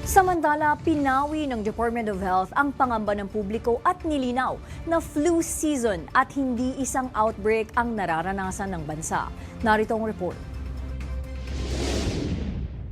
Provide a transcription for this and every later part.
Samantala, pinawi ng Department of Health ang pangamba ng publiko at nilinaw na flu season at hindi isang outbreak ang nararanasan ng bansa. Narito ang report.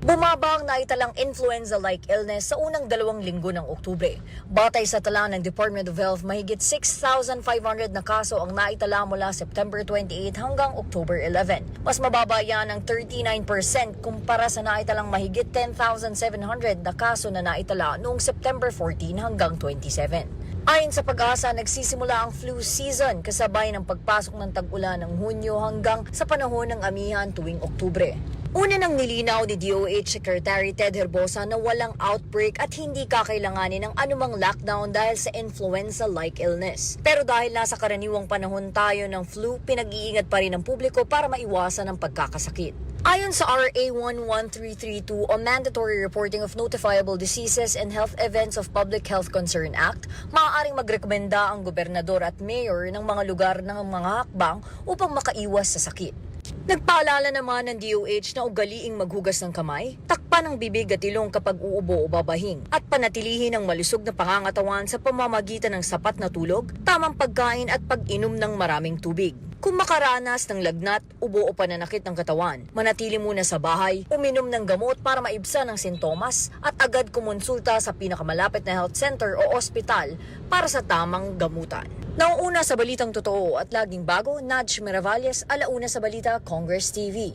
Bumaba ang naitalang influenza-like illness sa unang 2 linggo ng Oktubre. Batay sa tala ng Department of Health, mahigit 6,500 na kaso ang naitala mula September 28 hanggang October 11. Mas mababa yan ng 39% kumpara sa naitalang mahigit 10,700 na kaso na naitala noong September 14 hanggang 27. Ayon sa Pag-asa, nagsisimula ang flu season kasabay ng pagpasok ng tag-ulan ng Hunyo hanggang sa panahon ng amihan tuwing Oktubre. Una nang nilinaw ni DOH Secretary Ted Herbosa na walang outbreak at hindi kakailanganin ng anumang lockdown dahil sa influenza-like illness. Pero dahil nasa karaniwang panahon tayo ng flu, pinag-iingat pa rin ng publiko para maiwasan ang pagkakasakit. Ayon sa RA 11332 o Mandatory Reporting of Notifiable Diseases and Health Events of Public Health Concern Act, maaaring magrekomenda ang gobernador at mayor ng mga lugar ng mga hakbang upang makaiwas sa sakit. Nagpaalala naman ng DOH na ugaliing maghugas ng kamay, takpan ng bibig at ilong kapag uubo o babahing, at panatilihin ang malusog na pangangatawan sa pamamagitan ng sapat na tulog, tamang pagkain at pag-inom ng maraming tubig. Kung makaranas ng lagnat, ubo o pananakit ng katawan, manatili muna sa bahay, uminom ng gamot para maibsan ang sintomas at agad kumonsulta sa pinakamalapit na health center o ospital para sa tamang gamutan. Nauuna sa Balitang Totoo at laging bago, Nadj Miravalles, Alauna sa Balita, Congress TV.